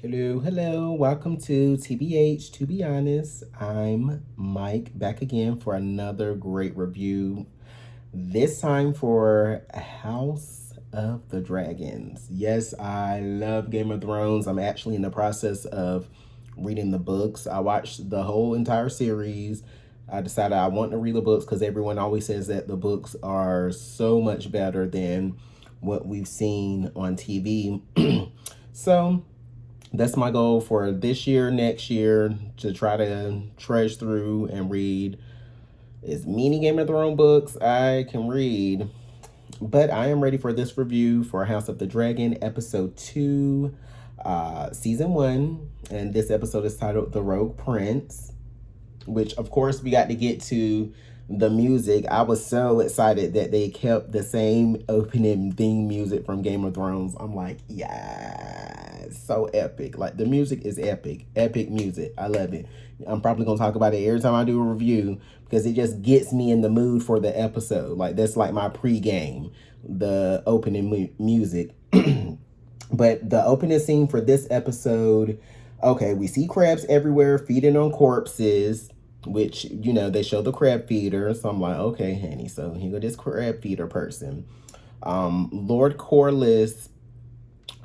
Hello, hello. Welcome to TBH. To be honest, I'm Mike back again for another great review. This time for House of the Dragons. Yes, I love Game of Thrones. I'm actually in the process of reading the books. I watched the whole entire series. I decided I want to read the books because everyone always says that the books are so much better than what we've seen on TV. So that's my goal for this year, next year, to try to trudge through and read as many Game of Thrones books I can read. But I am ready for this review for House of the Dragon, episode 2, season 1. And this episode is titled The Rogue Prince, which, of course, we got to get to the music. I was so excited that they kept the same opening theme music from Game of Thrones. I'm like, yeah, so epic. Like, the music is epic. Epic music. I love it. I'm probably going to talk about it every time I do a review because it just gets me in the mood for the episode. Like, that's like my pregame, the opening music. But the opening scene for this episode, okay, we see crabs everywhere feeding on corpses, which, they show the crab feeder. So I'm like, okay, honey, so here go this crab feeder person. Lord Corlys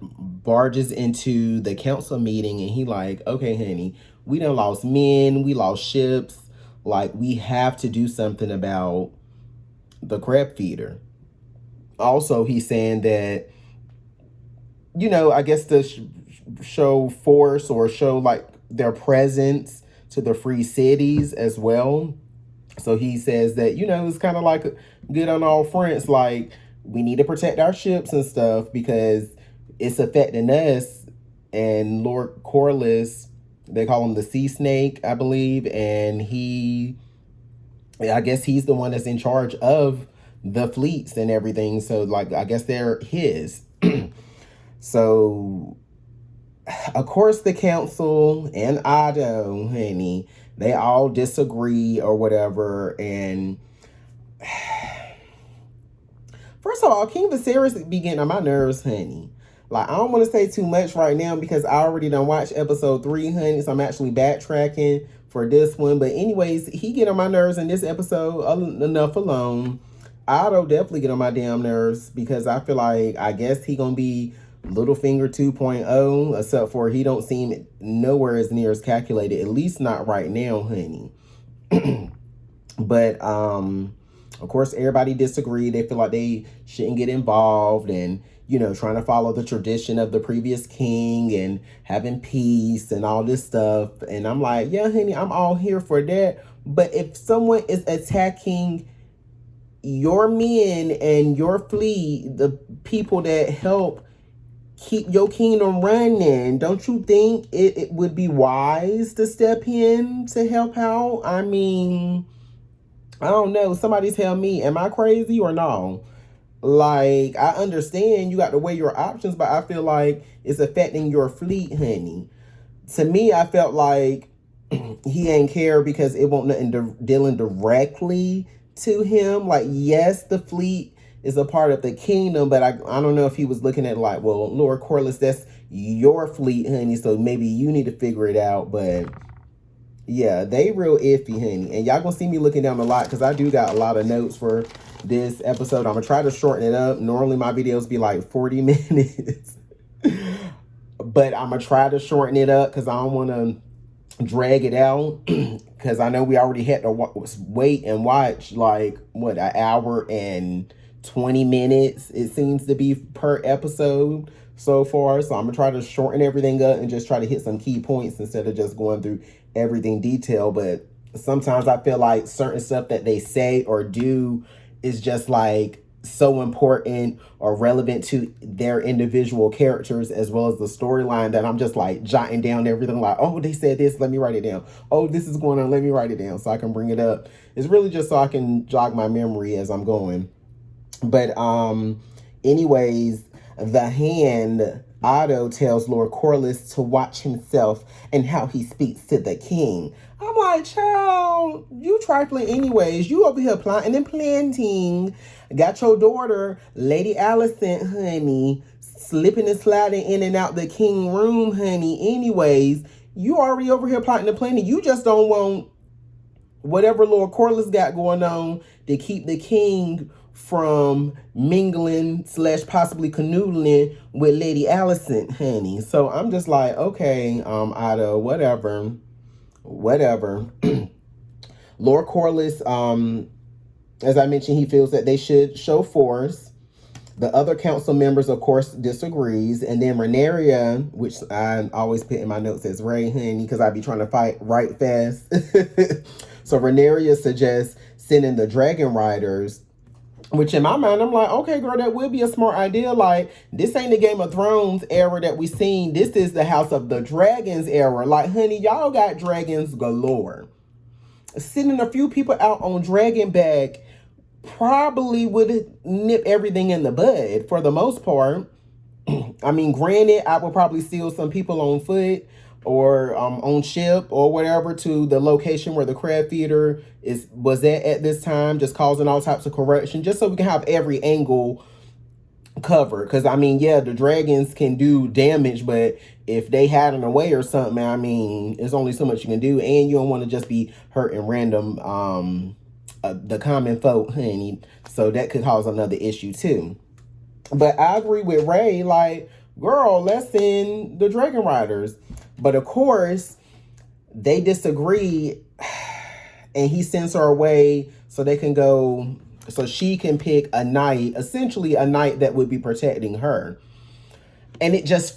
barges into the council meeting and he like, okay, honey, we done lost men, we lost ships. Like, we have to do something about the crab feeder. Also, he's saying that, I guess to show force or show like their presence to the free cities as well. So he says that, it's kind of like good on all fronts. Like, we need to protect our ships and stuff because it's affecting us. And Lord Corlys, they call him the Sea Snake, I believe. And I guess he's the one that's in charge of the fleets and everything. So, like, I guess they're his. So, of course, the council and Otto, honey, they all disagree or whatever. And first of all, King Viserys be getting on my nerves, honey. Like, I don't want to say too much right now because I already done watched episode 3, honey. So I'm actually backtracking for this one. But anyways, he get on my nerves in this episode enough alone. Otto definitely get on my damn nerves because I feel like, I guess he gonna be Littlefinger 2.0, except for he don't seem nowhere as near as calculated, at least not right now, honey. But of course, everybody disagree. They feel like they shouldn't get involved and, trying to follow the tradition of the previous king and having peace and all this stuff. And I'm like, yeah, honey, I'm all here for that. But if someone is attacking your men and your fleet, the people that help keep your kingdom running, don't you think it would be wise to step in to help out? I mean, I don't know. Somebody tell me, am I crazy or no? Like, I understand you got to weigh your options, but I feel like it's affecting your fleet, honey. To me, I felt like he ain't care because it won't nothing dealing directly to him. Like, yes, the fleet is a part of the kingdom, but I don't know if he was looking at like, well, Lord Corlys, that's your fleet, honey, so maybe you need to figure it out. But yeah, they real iffy, honey. And y'all gonna see me looking down a lot because I do got a lot of notes for this episode. I'm gonna try to shorten it up. Normally my videos be like 40 minutes. But I'm gonna try to shorten it up because I don't want to drag it out. Because I know we already had to wait and watch like, what, an hour and 20 minutes, it seems to be, per episode so far. So I'm going to try to shorten everything up and just try to hit some key points instead of just going through everything detailed. But sometimes I feel like certain stuff that they say or do is just like so important or relevant to their individual characters as well as the storyline that I'm just like jotting down everything like, oh, they said this, let me write it down. Oh, this is going on, let me write it down so I can bring it up. It's really just so I can jog my memory as I'm going. But anyways, the Hand, Otto tells Lord Corlys to watch himself and how he speaks to the king. I'm like, child, you trifling anyways. You over here plotting and planting. Got your daughter, Lady Alicent, honey, slipping and sliding in and out the king room, honey. Anyways, you already over here plotting and planning. You just don't want whatever Lord Corliss got going on to keep the king from mingling / possibly canoodling with Lady Alicent, honey. So I'm just like, okay, Otto, whatever. Lord Corliss, as I mentioned, he feels that they should show force. The other council members, of course, disagrees. And then Rhaenyra, which I always put in my notes as Ray, honey, because I be trying to fight right fast. So Rhaenyra suggests sending the Dragon Riders, which in my mind, I'm like, okay, girl, that would be a smart idea. Like, this ain't the Game of Thrones era that we seen. This is the House of the Dragons era. Like, honey, y'all got dragons galore. Sending a few people out on Dragonback probably would nip everything in the bud for the most part. I mean, granted, I would probably steal some people on foot or on ship or whatever to the location where the crab theater was at this time, just causing all types of corruption, just so we can have every angle covered. Because I mean, yeah, the dragons can do damage, but if they had an away or something, I mean, there's only so much you can do, and you don't want to just be hurting random the common folk, honey. So that could cause another issue too. But I agree with Ray, like, girl, let's send the Dragon Riders. But of course, they disagree, and he sends her away so they can go, so she can pick a knight, essentially a knight that would be protecting her. And it just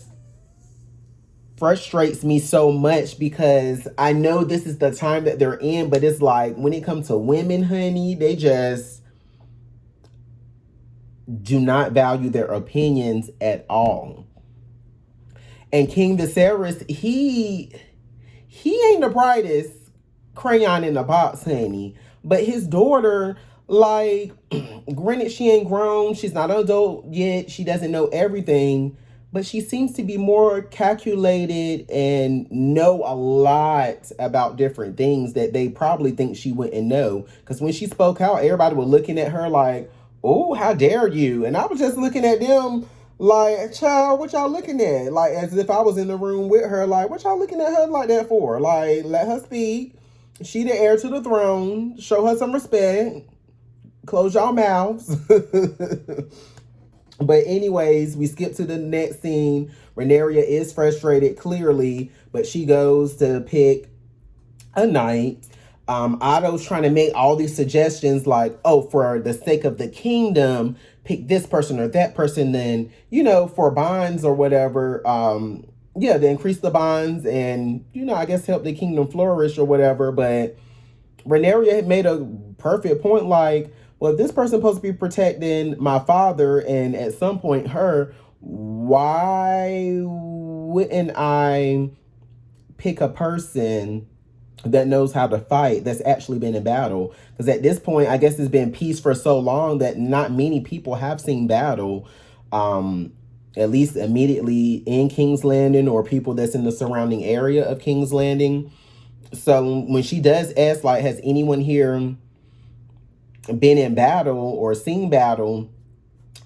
frustrates me so much because I know this is the time that they're in, but it's like when it comes to women, honey, they just do not value their opinions at all. And King Viserys, he ain't the brightest crayon in the box, honey. But his daughter, like, granted, she ain't grown. She's not an adult yet. She doesn't know everything. But she seems to be more calculated and know a lot about different things that they probably think she wouldn't know. Because when she spoke out, everybody was looking at her like, oh, how dare you? And I was just looking at them like, child, what y'all looking at? Like, as if I was in the room with her. Like, what y'all looking at her like that for? Like, let her speak. She the heir to the throne. Show her some respect. Close y'all mouths. But anyways, we skip to the next scene. Rhaenyra is frustrated, clearly, but she goes to pick a knight. Otto's trying to make all these suggestions like, oh, for the sake of the kingdom, pick this person or that person. Then, you know, for bonds or whatever, yeah, to increase the bonds and, you know, I guess help the kingdom flourish or whatever. But Rhaenyra had made a perfect point, like, well, if this person's supposed to be protecting my father and at some point her, why wouldn't I pick a person that knows how to fight, that's actually been in battle? Because at this point, I guess it's been peace for so long that not many people have seen battle, at least immediately in King's Landing or people that's in the surrounding area of King's Landing. So when she does ask, like, has anyone here been in battle or seen battle?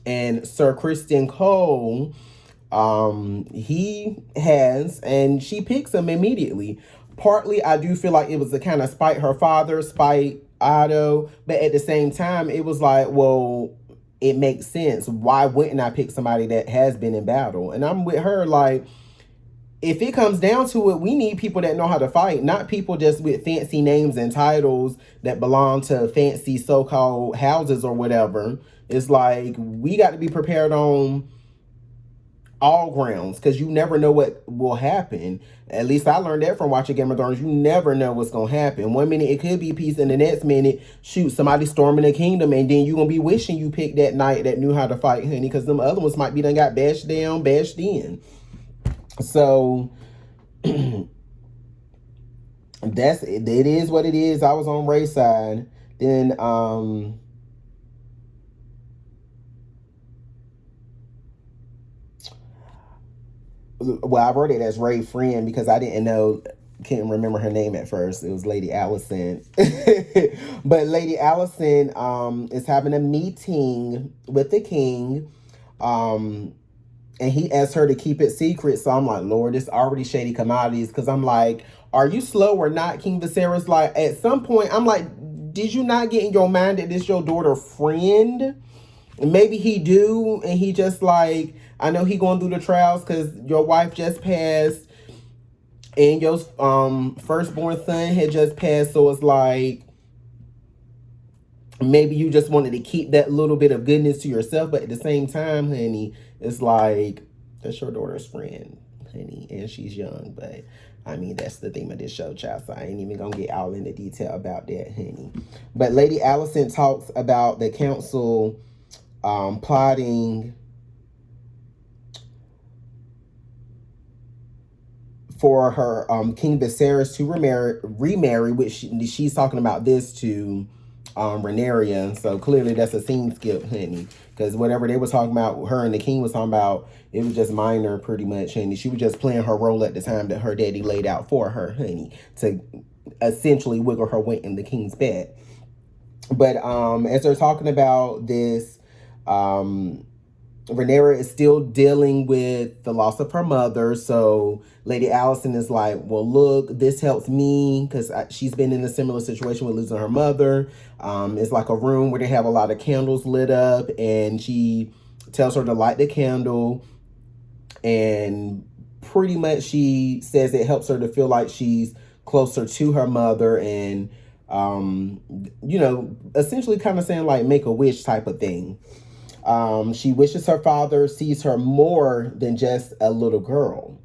And Sir Criston Cole, he has, and she picks him immediately. Partly, I do feel like it was to kind of spite her father, spite Otto, but at the same time, it was like, well, it makes sense. Why wouldn't I pick somebody that has been in battle? And I'm with her, like, if it comes down to it, we need people that know how to fight, not people just with fancy names and titles that belong to fancy so-called houses or whatever. It's like, we got to be prepared on all grounds because you never know what will happen. At least I learned that from watching Game of Thrones. You never know what's going to happen. One minute it could be peace, and the next minute, shoot, somebody storming the kingdom, and then you're going to be wishing you picked that knight that knew how to fight, honey, because them other ones might be done got bashed down, bashed in. So that's it. It is what it is. I was on Ray's side. Then well, I wrote it as Ray friend because I didn't know, can't remember her name at first. It was Lady Allison. But Lady Allison is having a meeting with the king. and he asked her to keep it secret. So I'm like, Lord, it's already shady commodities. Because I'm like, are you slow or not, King Viserys? Like, at some point, I'm like, did you not get in your mind that this your daughter friend? Maybe he do, and he just like, I know he going through the trials because your wife just passed, and your firstborn son had just passed. So it's like, maybe you just wanted to keep that little bit of goodness to yourself, but at the same time, honey, it's like, that's your daughter's friend, honey, and she's young. But I mean, that's the theme of this show, child, so I ain't even gonna get all into detail about that, honey. But Lady Allison talks about the council plotting for her King Viserys to remarry, which she's talking about this to Rhaenyra. So clearly that's a scene skip, honey. Because whatever they were talking about, her and the king was talking about, it was just minor pretty much, honey. She was just playing her role at the time that her daddy laid out for her, honey, to essentially wiggle her way in the king's bed. But as they're talking about this, Rhaenyra is still dealing with the loss of her mother. So Lady Allison is like, well, look, this helps me because she's been in a similar situation with losing her mother. It's like a room where they have a lot of candles lit up, and she tells her to light the candle. And pretty much she says it helps her to feel like she's closer to her mother, and, essentially kind of saying like make a wish type of thing. She wishes her father sees her more than just a little girl,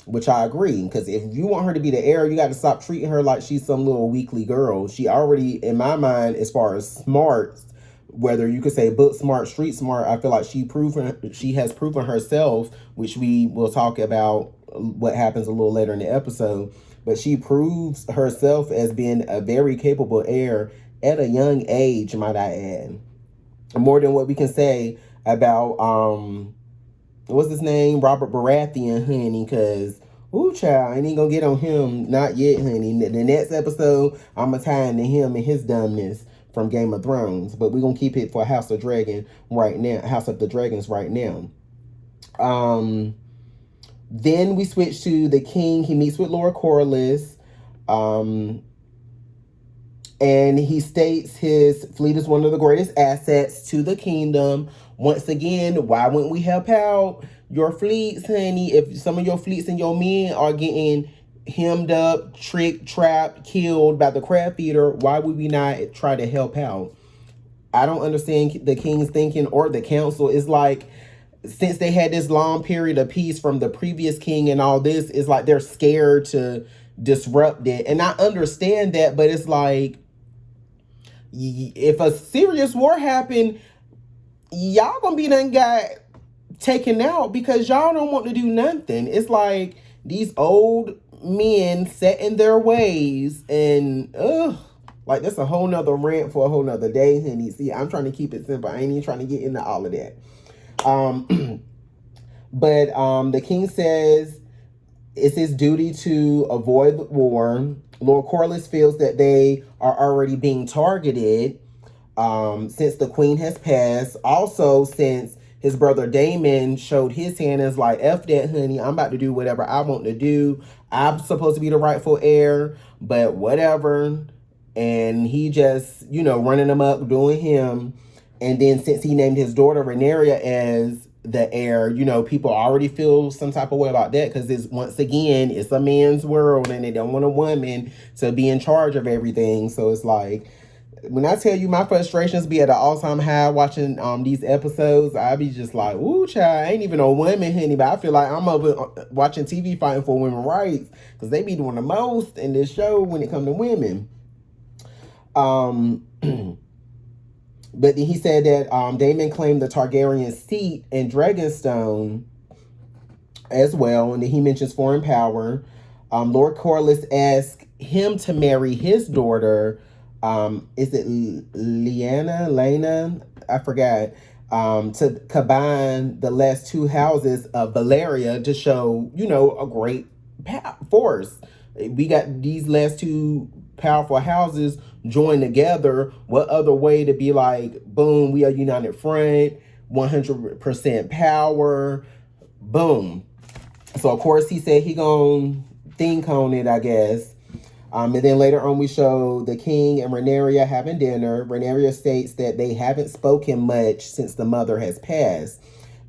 which I agree. Because if you want her to be the heir, you got to stop treating her like she's some little weakly girl. She already, in my mind, as far as smarts, whether you could say book smart, street smart, I feel like she has proven herself, which we will talk about what happens a little later in the episode. But she proves herself as being a very capable heir at a young age, might I add. More than what we can say about what's his name, Robert Baratheon, honey, because ooh, child, I ain't gonna get on him, not yet, honey. The next episode, I'm gonna tie into him and his dumbness from Game of Thrones, but we're gonna keep it for House of Dragon right now, House of the Dragons right now. Then we switch to the king. He meets with Lord Corlys. And he states his fleet is one of the greatest assets to the kingdom. Once again, why wouldn't we help out your fleets, honey? If some of your fleets and your men are getting hemmed up, tricked, trapped, killed by the crab eater, why would we not try to help out? I don't understand the king's thinking or the council. It's like, since they had this long period of peace from the previous king and all this, it's like they're scared to disrupt it. And I understand that, but it's like, if a serious war happened, y'all gonna be done got taken out because y'all don't want to do nothing. It's like these old men set in their ways, and like that's a whole nother rant for a whole nother day, honey. See, I'm trying to keep it simple. I ain't even trying to get into all of that. But the king says it's his duty to avoid the war. Lord Corlys feels that they are already being targeted since the queen has passed. Also, since his brother Daemon showed his hand as like, F that, honey. I'm about to do whatever I want to do. I'm supposed to be the rightful heir, but whatever. And he just, running amok, doing him. And then since he named his daughter Rhaenyra as the heir, people already feel some type of way about that because once again, it's a man's world and they don't want a woman to be in charge of everything. So it's like, when I tell you my frustrations be at an all-time high watching these episodes, I be just like, ooh, child, I ain't even a woman, honey, but I feel like I'm over watching TV fighting for women's rights because they be doing the most in this show when it comes to women. But he said that Daemon claimed the Targaryen seat in Dragonstone as well. And then he mentions foreign power. Lord Corlys asked him to marry his daughter. Is it Lena? I forgot. To combine the last two houses of Valyria to show, a great force. We got these last two powerful houses join together. What other way to be like, boom, we are united front, 100% power, Boom. So of course he said he gonna think on it, I guess. And then later on we show the king and Rhaenyra having dinner. Rhaenyra states that they haven't spoken much since the mother has passed.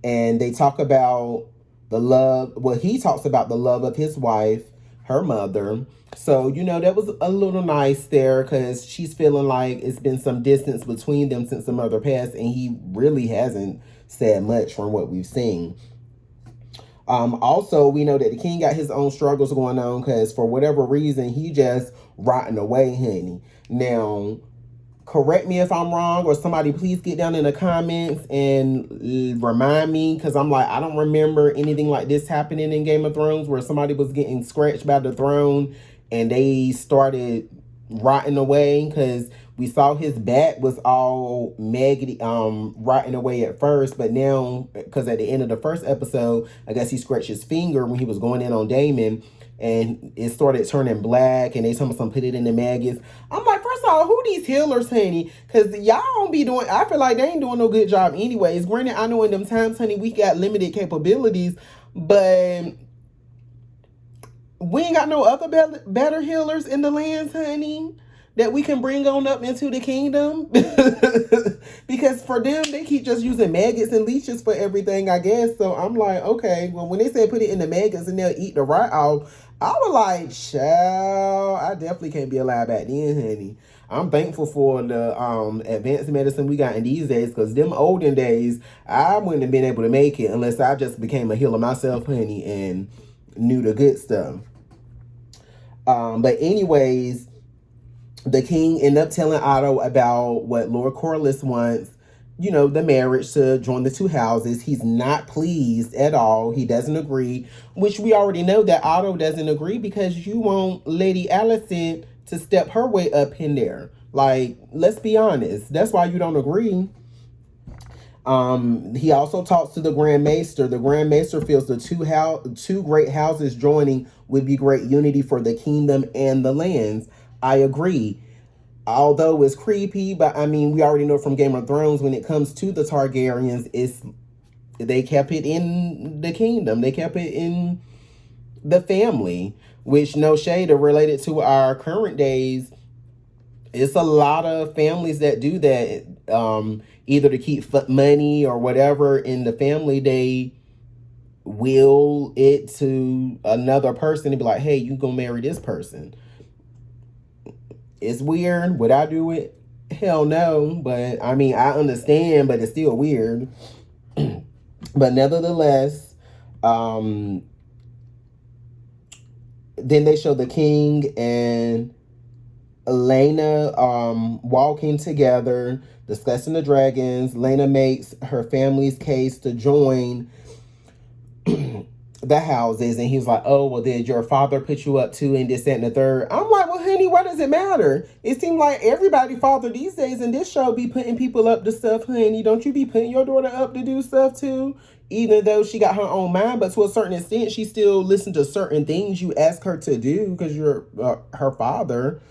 And they talk about the love. Well, he talks about the love of his wife, her mother. So, that was a little nice there because she's feeling like it's been some distance between them since the mother passed. And he really hasn't said much from what we've seen. Also, we know that the king got his own struggles going on because for whatever reason, he just rotting away, honey. Now, correct me if I'm wrong, or somebody please get down in the comments and remind me, because I'm like, I don't remember anything like this happening in Game of Thrones where somebody was getting scratched by the throne and they started rotting away, because we saw his back was all maggoty, rotting away at first, but now, because at the end of the first episode, I guess he scratched his finger when he was going in on Daemon, and it started turning black, and they told me some put it in the maggots. I'm like, first of all, who these healers, honey? Because y'all don't be doing, I feel like they ain't doing no good job anyways. Granted, I know in them times, honey, we got limited capabilities, but we ain't got no other better healers in the lands, honey, that we can bring on up into the kingdom. Because for them, they keep just using maggots and leeches for everything, I guess. So I'm like, okay, well, when they said put it in the maggots and they'll eat the rot off, I was like, child, I definitely can't be alive back then, honey. I'm thankful for the advanced medicine we got in these days, because them olden days, I wouldn't have been able to make it unless I just became a healer myself, honey, and knew the good stuff. But anyways, the king ended up telling Otto about what Lord Corlys wants, the marriage to join the two houses. He's not pleased at all. He doesn't agree, which we already know that Otto doesn't agree because you want Lady Alicent to step her way up in there. Like, let's be honest. That's why you don't agree. He also talks to the Grand Maester. The Grand Maester feels the two great houses joining would be great unity for the kingdom and the lands. I agree. Although it's creepy, but I mean, we already know from Game of Thrones when it comes to the Targaryens, they kept it in the kingdom. They kept it in the family, which, no shade, are related to our current days. It's a lot of families that do that, either to keep money or whatever in the family. They will it to another person and be like, hey, you gonna marry this person. It's weird. Would I do it? Hell no. But I mean, I understand, but it's still weird. But nevertheless, then they show the king and Laena walking together, discussing the dragons. Laena makes her family's case to join the houses, and he's like, oh, well, did your father put you up to and this, that, and the third? I'm like, well, honey, what does it matter? It seems like everybody father these days in this show be putting people up to stuff, honey. Don't you be putting your daughter up to do stuff too? Even though she got her own mind, but to a certain extent, she still listens to certain things you ask her to do because you're her father.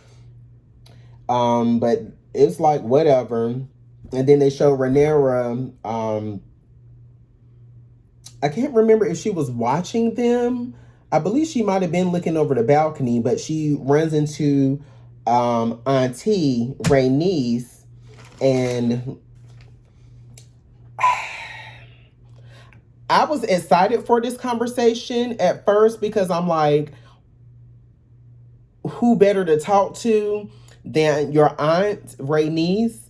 But it's like, whatever. And then they show Rhaenyra, I can't remember if she was watching them. I believe she might have been looking over the balcony, but she runs into Auntie Rhaenys, and I was excited for this conversation at first because I'm like, who better to talk to than your aunt Rhaenys?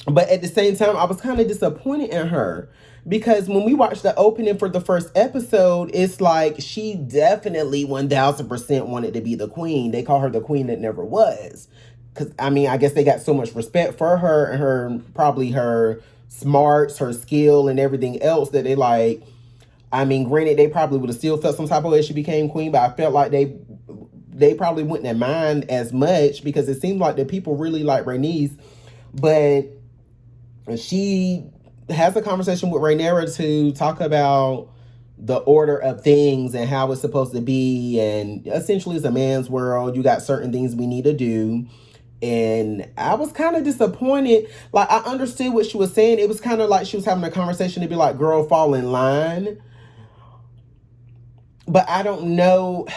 But at the same time, I was kind of disappointed in her. Because when we watched the opening for the first episode, it's like she definitely 1000% wanted to be the queen. They call her the queen that never was. Because, I mean, I guess they got so much respect for her and probably her smarts, her skill, and everything else that they like. I mean, granted, they probably would have still felt some type of way she became queen, but I felt like they probably wouldn't have mind as much because it seemed like the people really like Rhaenys. But she has a conversation with Rhaenyra to talk about the order of things and how it's supposed to be. And essentially, it's a man's world. You got certain things we need to do. And I was kind of disappointed. Like, I understood what she was saying. It was kind of like she was having a conversation to be like, girl, fall in line. But I don't know.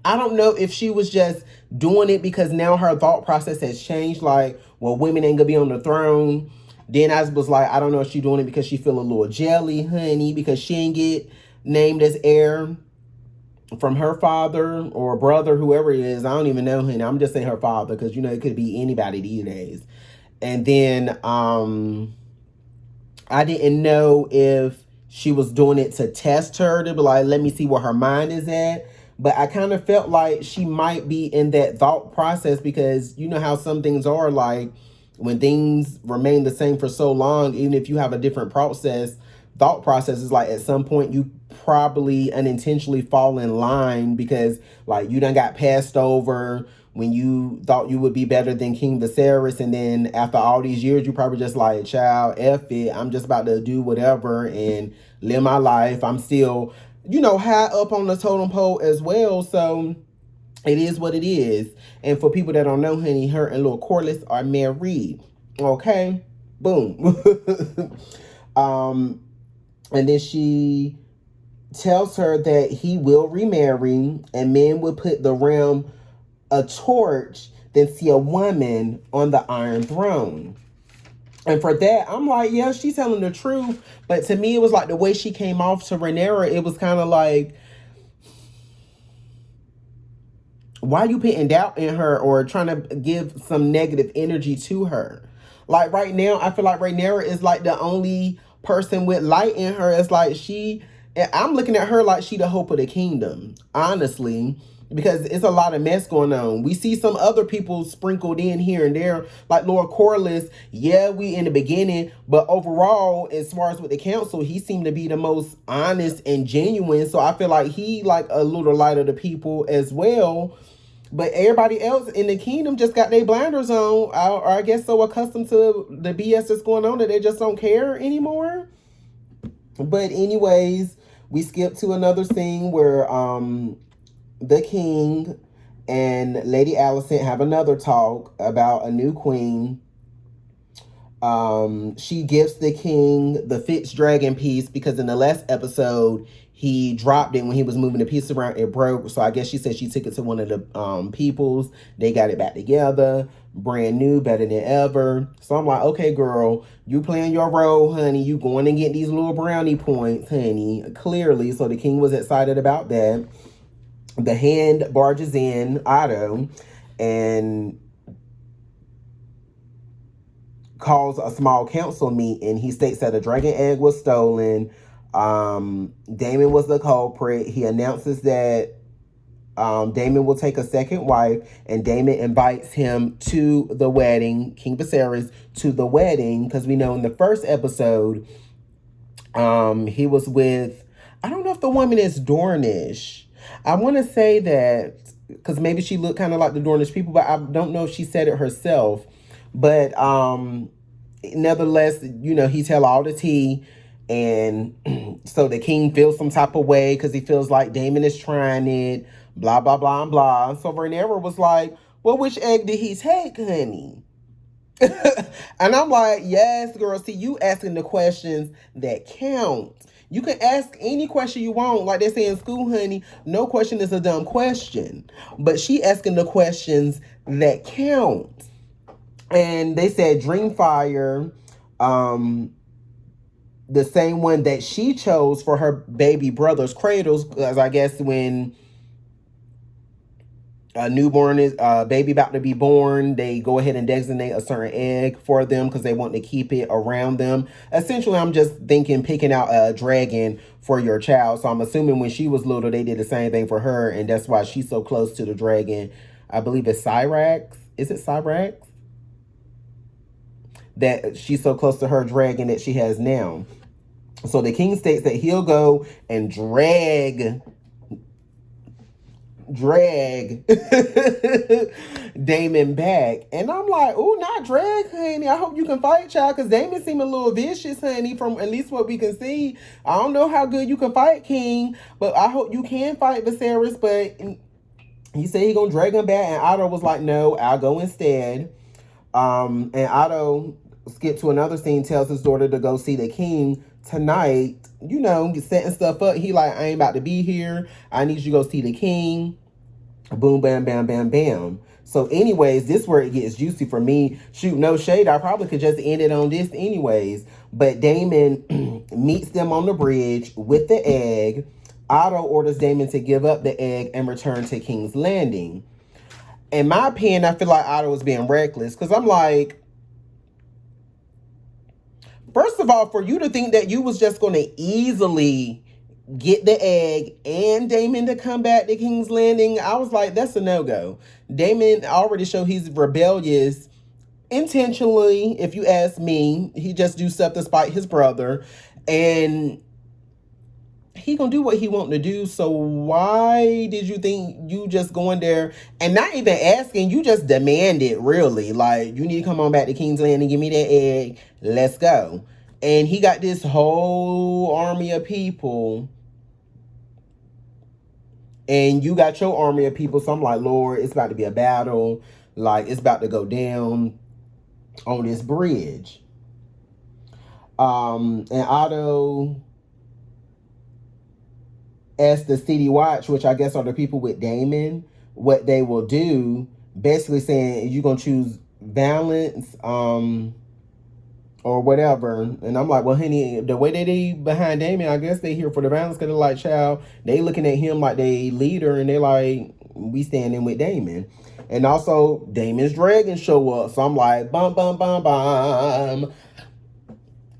I don't know if she was just doing it because now her thought process has changed. Like, well, women ain't gonna be on the throne. Then I was like, I don't know if she doing it because she feel a little jelly, honey, because she ain't get named as heir from her father or brother, whoever it is. I don't even know, honey. I'm just saying her father because you know it could be anybody these days. And then I didn't know if she was doing it to test her to be like, let me see where her mind is at. But I kind of felt like she might be in that thought process because you know how some things are like when things remain the same for so long, even if you have a different thought process is like at some point you probably unintentionally fall in line because like you done got passed over when you thought you would be better than King Viserys, and then after all these years, you probably just like, child, F it. I'm just about to do whatever and live my life. I'm still, you know, high up on the totem pole as well. So it is what it is. And for people that don't know, honey, her and Lord Corlys are married. Okay? Boom. um, and then she tells her that he will remarry and men will put the realm a torch than see a woman on the Iron Throne. And for that, I'm like, yeah, she's telling the truth. But to me, it was like the way she came off to Rhaenyra, it was kind of like, why are you putting doubt in her or trying to give some negative energy to her? Like right now, I feel like Rhaenyra is like the only person with light in her. It's like I'm looking at her like she the hope of the kingdom, honestly, because it's a lot of mess going on. We see some other people sprinkled in here and there, like Lord Corlys. Yeah, we in the beginning, but overall, as far as with the council, he seemed to be the most honest and genuine. So I feel like he like a little light of the people as well. But everybody else in the kingdom just got their blinders on, or I guess so accustomed to the BS that's going on that they just don't care anymore. But anyways, we skip to another scene where the king and Lady Alicent have another talk about a new queen. She gives the king the Fitz Dragon piece because in the last episode he dropped it when he was moving the piece around. It broke, so I guess she said she took it to one of the peoples. They got it back together, brand new, better than ever. So I'm like, okay, girl, you playing your role, honey. You going to get these little brownie points, honey. Clearly, so the king was excited about that. The hand barges in, Otto, and calls a small council meeting. He states that a dragon egg was stolen. Daemon was the culprit. He announces that Daemon will take a second wife, and Daemon invites him to the wedding, King Viserys, to the wedding, because we know in the first episode, he was with, I don't know if the woman is Dornish. I want to say that, because maybe she looked kind of like the Dornish people, but I don't know if she said it herself. But nevertheless, you know, he tell all the tea. And so the king feels some type of way because he feels like Daemon is trying it, blah, blah, blah, and blah. So Rhaenyra was like, well, which egg did he take, honey? And I'm like, yes, girl. See, you asking the questions that count. You can ask any question you want. Like they say in school, honey, no question is a dumb question. But she asking the questions that count. And they said Dreamfire, the same one that she chose for her baby brother's cradles, because I guess when a newborn is baby about to be born, they go ahead and designate a certain egg for them because they want to keep it around them. Essentially, I'm just thinking picking out a dragon for your child. So I'm assuming when she was little, they did the same thing for her, and that's why she's so close to the dragon. I believe it's Syrax. Is it Syrax? That she's so close to her dragon that she has now. So the king states that he'll go and drag Daemon back. And I'm like, oh, not drag, honey. I hope you can fight, child, because Daemon seemed a little vicious, honey, from at least what we can see. I don't know how good you can fight, king, but I hope you can fight Viserys. But he said he gonna drag him back, and Otto was like, no, I'll go instead. And Otto, skip to another scene, tells his daughter to go see the king tonight setting stuff up. He like, I ain't about to be here. I need you to go see the king. Boom, bam, bam, bam, bam. So anyways, this is where it gets juicy for me. Shoot, no shade. I probably could just end it on this anyways. But Daemon meets them on the bridge with the egg. Otto orders Daemon to give up the egg and return to King's Landing. In my opinion, I feel like Otto was being reckless. Because I'm like, first of all, for you to think that you was just going to easily get the egg and Daemon to come back to King's Landing, I was like, that's a no-go. Daemon already showed he's rebellious intentionally, if you ask me. He just do stuff to spite his brother. And he gonna do what he want to do. So why did you think you just going there and not even asking? You just demand it, really. Like, you need to come on back to King's Landing, give me that egg, let's go. And he got this whole army of people, and you got your army of people. So I'm like, Lord, it's about to be a battle. Like, it's about to go down on this bridge. And Otto asked the City Watch, which I guess are the people with Daemon, what they will do. Basically saying, you're going to choose violence, or whatever. And I'm like, well, honey, the way they behind Daemon, I guess they here for the violence. Because they're like, child, they looking at him like they leader, and they like, we standing with Daemon. And also, Daemon's dragon show up. So I'm like, bum, bum, bum, bum.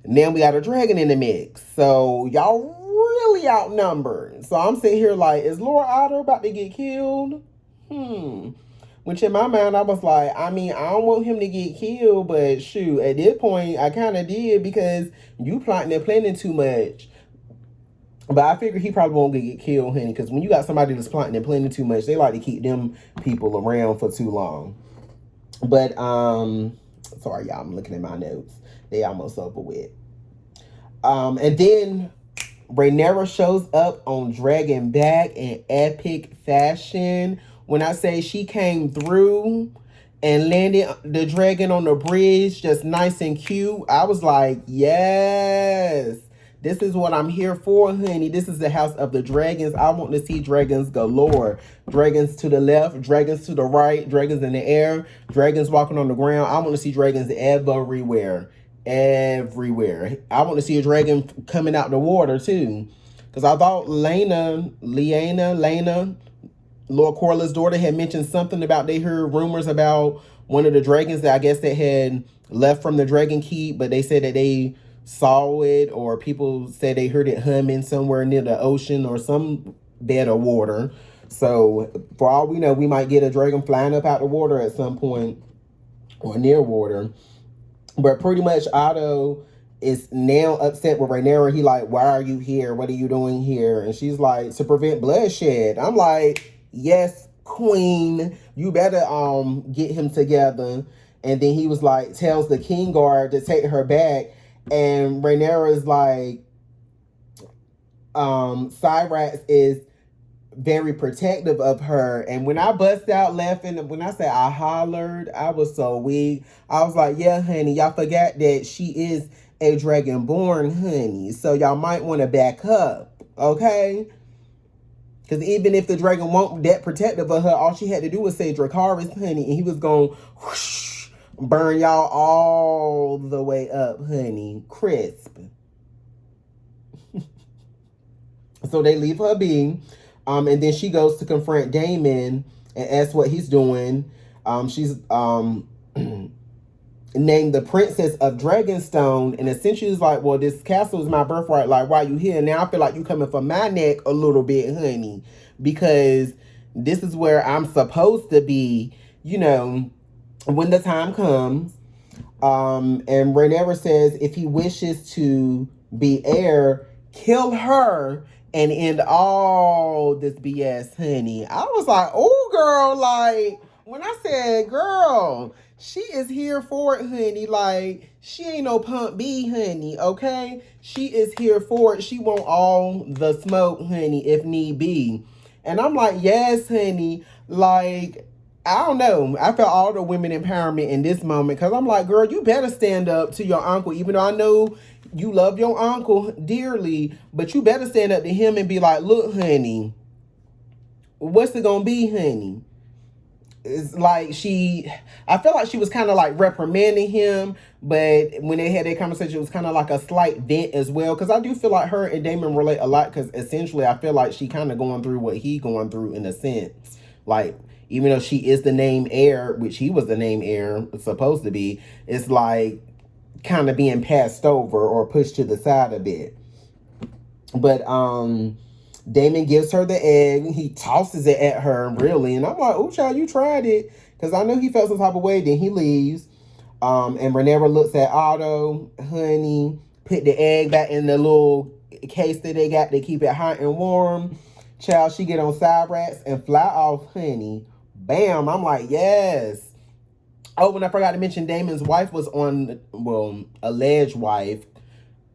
Now we got a dragon in the mix. So y'all really outnumbered. So I'm sitting here like, is Lord Otto about to get killed? Which in my mind, I was like, I mean, I don't want him to get killed, but shoot, at this point, I kind of did, because you plotting and planning too much. But I figure he probably won't get killed, honey, because when you got somebody that's plotting and planning too much, they like to keep them people around for too long. But, sorry, y'all, I'm looking at my notes. They almost over with. And then Rhaenyra shows up on Dragon Back in epic fashion. When I say she came through and landed the dragon on the bridge, just nice and cute, I was like, yes, this is what I'm here for, honey. This is the House of the Dragons. I want to see dragons galore. Dragons to the left, dragons to the right, dragons in the air, dragons walking on the ground. I want to see dragons everywhere. Everywhere. I want to see a dragon coming out the water, too. Because I thought Lena, Lord Corlys' daughter, had mentioned something about they heard rumors about one of the dragons that I guess that had left from the Dragon Keep, but they said that they saw it, or people said they heard it humming somewhere near the ocean or some bed of water. So for all we know, we might get a dragon flying up out the water at some point, or near water. But pretty much Otto is now upset with Rhaenyra. He like, why are you here? What are you doing here? And she's like, to prevent bloodshed. I'm like, yes, queen, you better get him together. And then he was like, tells the King Guard to take her back. And Rhaenyra is like, Cyrax is very protective of her. And when I bust out laughing, when I said I hollered, I was so weak. I was like, yeah, honey, y'all forgot that she is a dragonborn, honey. So y'all might want to back up, okay? Because even if the dragon won't that protective of her, all she had to do was say Dracarys, honey, and he was going to burn y'all all the way up, honey. Crisp. So they leave her be. And then she goes to confront Daemon and asks what he's doing. She's named the Princess of Dragonstone, and essentially is like, well, this castle is my birthright. Like, why you here? Now I feel like you coming for my neck a little bit, honey, because this is where I'm supposed to be, when the time comes. And Rhaenyra says if he wishes to be heir, kill her and end all this BS, honey. I was like, oh, girl, like, when I said, girl, she is here for it, honey. Like, she ain't no pump B, honey, okay? She is here for it. She want all the smoke, honey, if need be. And I'm like, yes, honey. Like, I don't know. I felt all the women empowerment in this moment because I'm like, girl, you better stand up to your uncle, even though I know you love your uncle dearly, but you better stand up to him and be like, look, honey, what's it gonna be, honey? It's like I felt like she was kind of like reprimanding him, but when they had that conversation, it was kind of like a slight vent as well. Because I do feel like her and Damon relate a lot. Because essentially, I feel like she kind of going through what he going through in a sense. Like, even though she is the name heir, which he was the name heir supposed to be, it's like kind of being passed over or pushed to the side a bit. But Damon gives her the egg. He tosses it at her, really. And I'm like, oh, child, you tried it. Because I know he felt some type of way. Then he leaves. And Rhaenyra looks at Otto. Honey, put the egg back in the little case that they got to keep it hot and warm. Child, she get on side rats and fly off, honey. Bam. I'm like, yes. Oh, and I forgot to mention Damon's wife was on, well, alleged wife,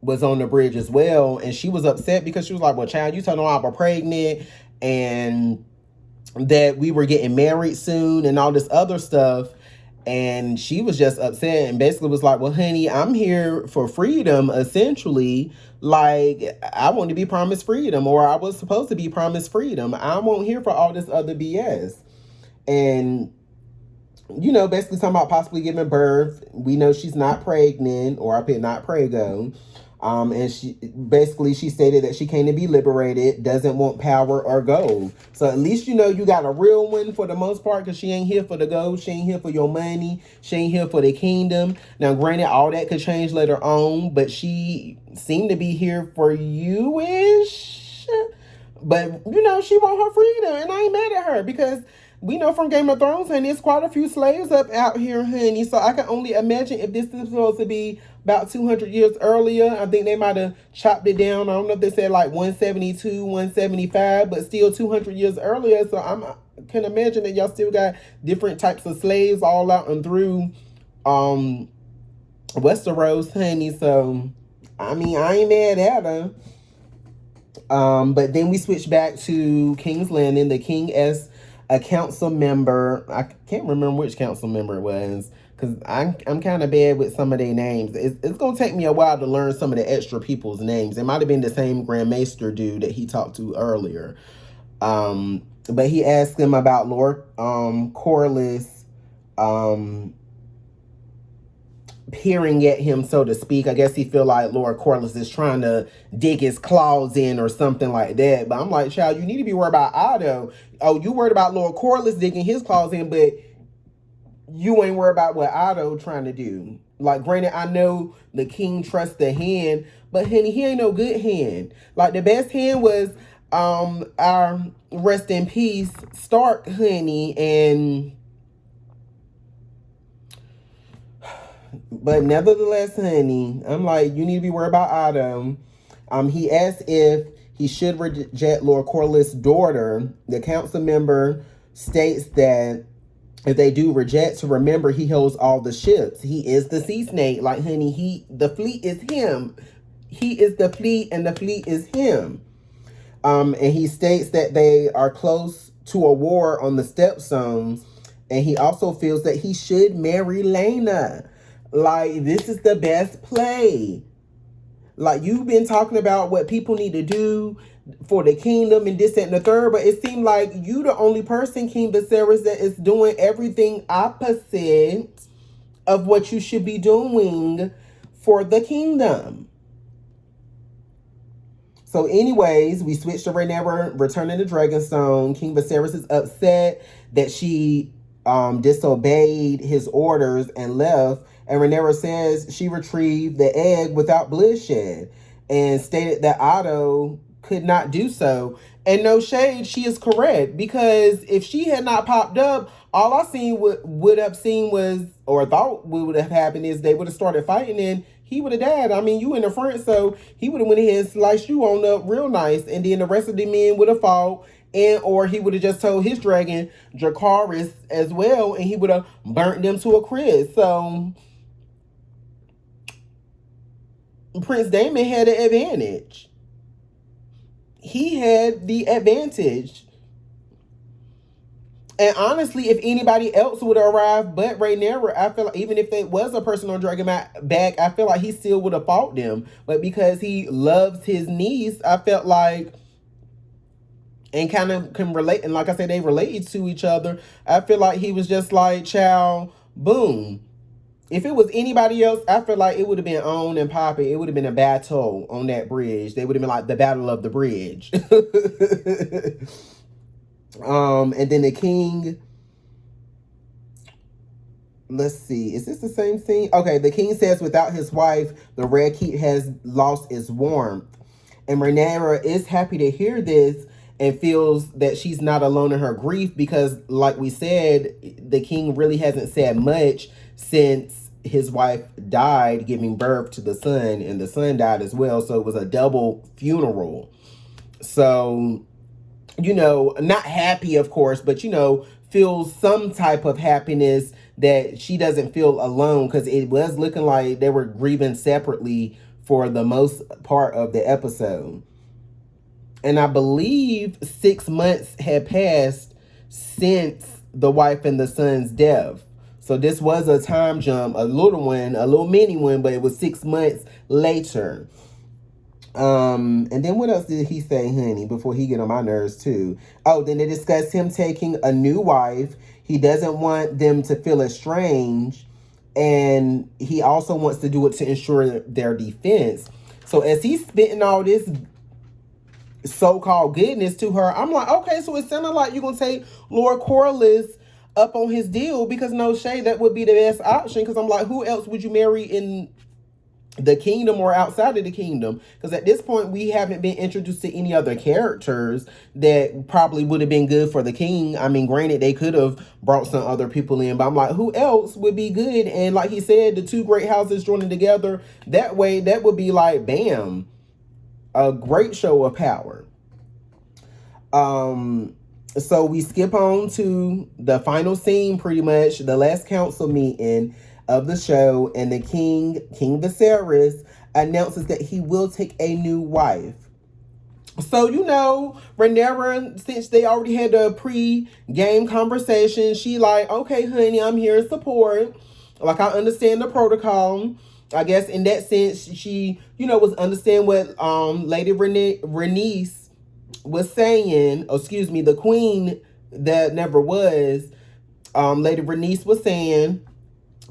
was on the bridge as well, and she was upset because she was like, well, child, you told them I was pregnant and that we were getting married soon and all this other stuff. And she was just upset and basically was like, well, honey, I'm here for freedom, essentially. Like, I want to be promised freedom, or I was supposed to be promised freedom. I won't here for all this other BS. And basically talking about possibly giving birth. We know she's not pregnant, or I put not prego. And she stated that she came to be liberated, doesn't want power or gold. So at least you got a real one for the most part, because she ain't here for the gold, she ain't here for your money, she ain't here for the kingdom. Now, granted, all that could change later on, but she seemed to be here for you-ish. But she want her freedom, and I ain't mad at her because we know from Game of Thrones, honey, there's quite a few slaves up out here, honey. So I can only imagine if this is supposed to be about 200 years earlier. I think they might have chopped it down. I don't know if they said like 172, 175, but still 200 years earlier. So I can imagine that y'all still got different types of slaves all out and through Westeros, honey. So, I mean, I ain't mad at her. But then we switch back to King's Landing. The king as a council member. I can't remember which council member it was, because I'm kind of bad with some of their names. It's going to take me a while to learn some of the extra people's names. It might have been the same Grand Maester dude that he talked to earlier. But he asked him about Lord Corlys peering at him, so to speak. I guess he feel like Lord Corlys is trying to dig his claws in or something like that. But I'm like, child, you need to be worried about Otto. Oh, you worried about Lord Corlys digging his claws in, but you ain't worried about what Otto trying to do. Like, granted, I know the king trusts the hand, but honey, he ain't no good hand. Like, the best hand was our rest in peace Stark, honey, but nevertheless, honey, I'm like, you need to be worried about Otto. He asked if he should reject Lord Corlys' daughter. The council member states that if they do reject, to remember he holds all the ships. He is the sea snake. Like, honey, the fleet is him. He is the fleet, and the fleet is him. And he states that they are close to a war on the Stepstones. And he also feels that he should marry Laena. Like, this is the best play. Like, you've been talking about what people need to do for the kingdom and this, that, and the third, but it seemed like you the only person, King Viserys, that is doing everything opposite of what you should be doing for the kingdom. So anyways, we switched to Rhaenyra returning to Dragonstone. King Viserys is upset that she disobeyed his orders and left. And Rhaenyra says she retrieved the egg without bloodshed and stated that Otto could not do so. And no shade, she is correct, because if she had not popped up, all I would have seen was, or thought would have happened, is they would have started fighting and he would have died. I mean, you in the front, so he would have went ahead and sliced you on up real nice, and then the rest of the men would have fought, or he would have just told his dragon Dracarys as well, and he would have burnt them to a crisp. So Prince Daemon had an advantage. He had the advantage. And honestly, if anybody else would arrive but Rhaenyra, I feel like even if it was a person on Dragon back, I feel like he still would have fought them. But because he loves his niece, I felt like, and kind of can relate, and like I said, they related to each other. I feel like he was just like, "Chow, boom." If it was anybody else, I feel like it would have been on and popping. It would have been a battle on that bridge. They would have been like the battle of the bridge. And then the king. Let's see. Is this the same thing? Okay, the king says without his wife, the Red Keep has lost its warmth. And Rhaenyra is happy to hear this and feels that she's not alone in her grief because, like we said, the king really hasn't said much since his wife died, giving birth to the son, and the son died as well. So it was a double funeral. So, not happy, of course, but, feels some type of happiness that she doesn't feel alone, because it was looking like they were grieving separately for the most part of the episode. And I believe 6 months had passed since the wife and the son's death. So this was a time jump, a little one, a little mini one, but it was 6 months later. And then what else did he say, honey, before he get on my nerves too? Oh, then they discussed him taking a new wife. He doesn't want them to feel estranged, and he also wants to do it to ensure their defense. So as he's spitting all this so-called goodness to her, I'm like, okay, so it sounded like you're gonna take Lord Corlys up on his deal, because no shade, that would be the best option. Because I'm like, who else would you marry in the kingdom or outside of the kingdom? Because at this point we haven't been introduced to any other characters that probably would have been good for the king. I mean, granted, they could have brought some other people in, but I'm like, who else would be good? And like he said, the two great houses joining together, that way, that would be like, bam, a great show of power. So we skip on to the final scene, pretty much the last council meeting of the show, and the King Viserys, announces that he will take a new wife. So, Rhaenyra, since they already had a pre-game conversation, she like, okay, honey, I'm here to support. Like, I understand the protocol. I guess in that sense, she, was understand what Lady Rhaenys was saying. Oh, excuse me, the queen that never was, Lady Rhaenys was saying.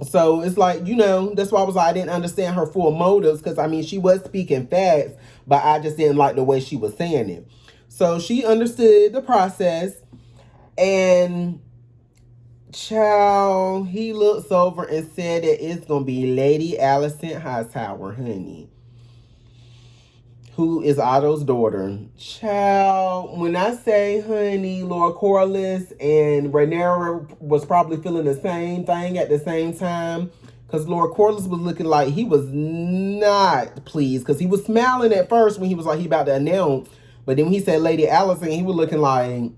So it's like, that's why I was like, I didn't understand her full motives, because I mean, she was speaking facts, but I just didn't like the way she was saying it. So she understood the process, and child, he looks over and said that it's gonna be Lady Alicent Hightower, honey, who is Otto's daughter. Child, when I say, honey, Lord Corlys and Rhaenyra was probably feeling the same thing at the same time. Because Lord Corlys was looking like he was not pleased. Because he was smiling at first when he was like, he about to announce. But then when he said Lady Alicent, he was looking like,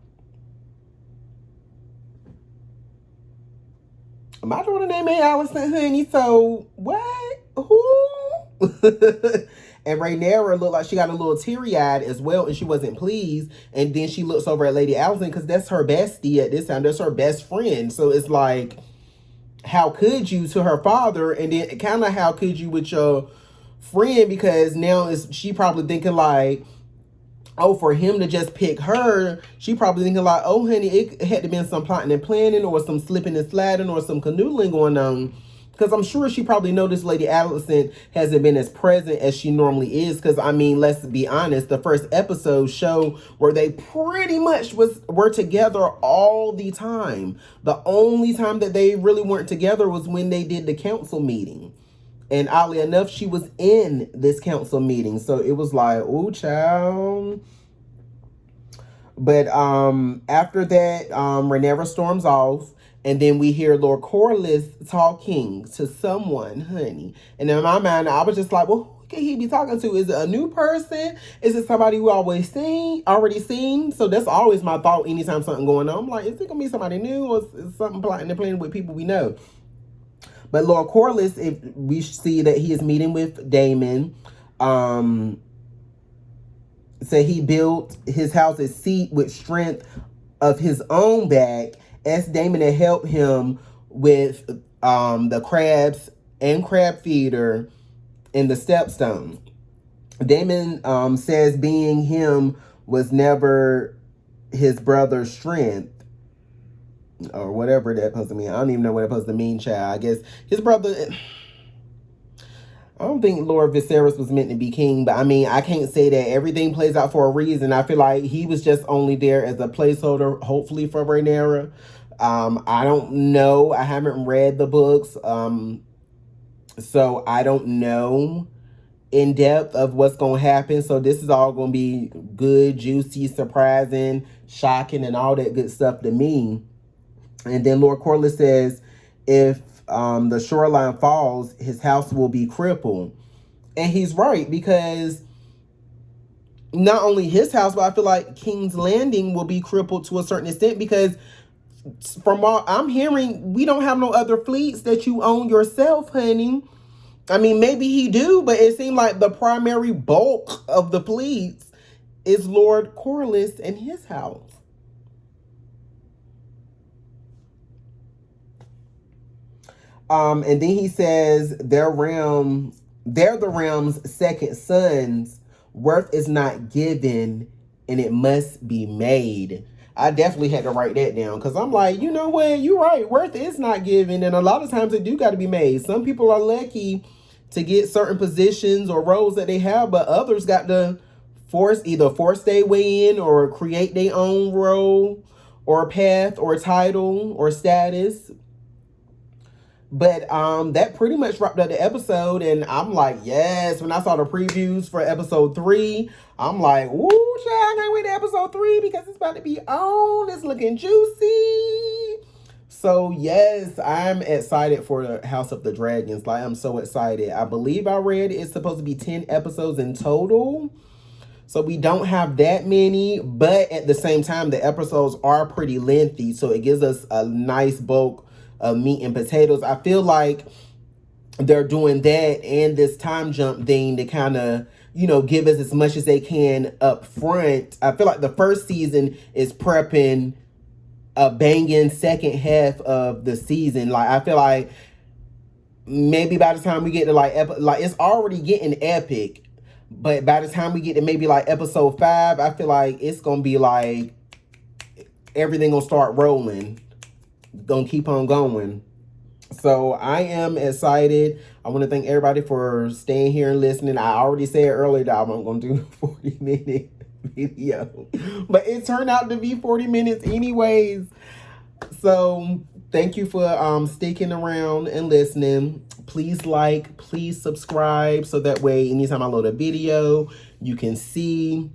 my daughter name ain't Alicent, honey. So, what? Who? And Rhaenyra looked like she got a little teary-eyed as well, and she wasn't pleased. And then she looks over at Lady Alicent, because that's her bestie at this time. That's her best friend. So it's like, how could you to her father? And then kind of how could you with your friend? Because now she probably thinking like, oh, for him to just pick her, she probably thinking like, oh, honey, it had to be some plotting and planning, or some slipping and sliding, or some canoodling going on. Because I'm sure she probably noticed Lady Alicent hasn't been as present as she normally is. Because, I mean, let's be honest, the first episode show where they pretty much were together all the time. The only time that they really weren't together was when they did the council meeting. And oddly enough, she was in this council meeting. So it was like, ooh, child. But after that, Rhaenyra storms off. And then we hear Lord Corlys talking to someone, honey. And in my mind, I was just like, well, who can he be talking to? Is it a new person? Is it somebody we already seen? So that's always my thought anytime something going on. I'm like, is it going to be somebody new, or is something plotting and planning with people we know? But Lord Corlys, if we see that he is meeting with Daemon, so he built his house's seat with strength of his own back, asked Damon to help him with the crabs and crab feeder and the stepstone. Damon says being him was never his brother's strength, or whatever that supposed to mean. I don't even know what that supposed to mean, child. I guess his brother. I don't think Lord Viserys was meant to be king, but I mean, I can't say that everything plays out for a reason. I feel like he was just only there as a placeholder, hopefully for Rhaenyra. I don't know. I haven't read the books, so I don't know in depth of what's going to happen. So this is all going to be good, juicy, surprising, shocking, and all that good stuff to me. And then Lord Corlys says, if the shoreline falls, his house will be crippled. And he's right, because not only his house, but I feel like King's Landing will be crippled to a certain extent, because from what I'm hearing, we don't have no other fleets that you own yourself, honey. I mean, maybe he do, but it seemed like the primary bulk of the fleets is Lord Corlys and his house. And then he says they're the realm's second sons. Worth is not given, and it must be made. I definitely had to write that down, because I'm like, you know what? You're right. Worth is not given, and a lot of times it do got to be made. Some people are lucky to get certain positions or roles that they have, but others got to either force their way in or create their own role or path or title or status. But that pretty much wrapped up the episode, and I'm like, yes. When I saw the previews for episode 3, I'm like, woo, child, I can't wait to episode 3, because it's about to be on. It's looking juicy. So yes, I'm excited for the House of the Dragons. Like, I'm so excited. I believe I read it's supposed to be 10 episodes in total. So we don't have that many, but at the same time, the episodes are pretty lengthy. So it gives us a nice bulk of meat and potatoes. I feel like they're doing that and this time jump thing to kind of, give us as much as they can up front. I feel like the first season is prepping a banging second half of the season. Like, I feel like maybe by the time we get to like it's already getting epic, but by the time we get to maybe like episode 5, I feel like it's gonna be like everything gonna start rolling, gonna keep on going. So I am excited. I want to thank everybody for staying here and listening. I already said earlier that I'm gonna do a 40-minute video, but it turned out to be 40 minutes anyways. So thank you for sticking around and listening. Please like, please subscribe, so that way anytime I load a video, you can see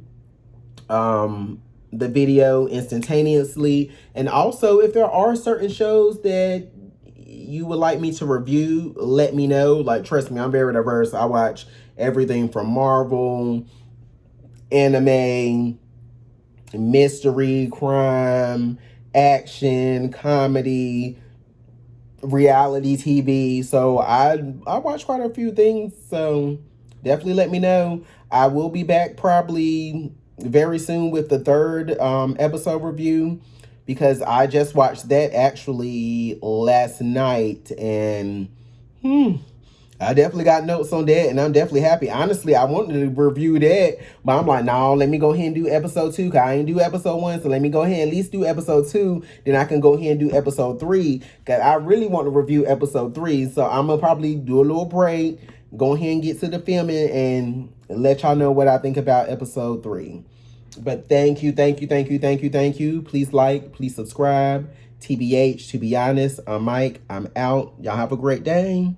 the video instantaneously. And also, if there are certain shows that you would like me to review, let me know. Like, trust me, I'm very diverse. I watch everything from Marvel, anime, mystery, crime, action, comedy, reality TV. So I watch quite a few things. So definitely let me know. I will be back probably very soon with the 3rd episode review, because I just watched that actually last night, and I definitely got notes on that, and I'm definitely happy. Honestly, I wanted to review that, but I'm like, no, let me go ahead and do episode 2, because I ain't do episode 1, so let me go ahead and at least do episode 2, then I can go ahead and do episode 3, because I really want to review episode 3, so I'm going to probably do a little break, go ahead and get to the filming, and let y'all know what I think about episode 3. But thank you. Please like, please subscribe. TBH, to be honest, I'm Mike. I'm out. Y'all have a great day.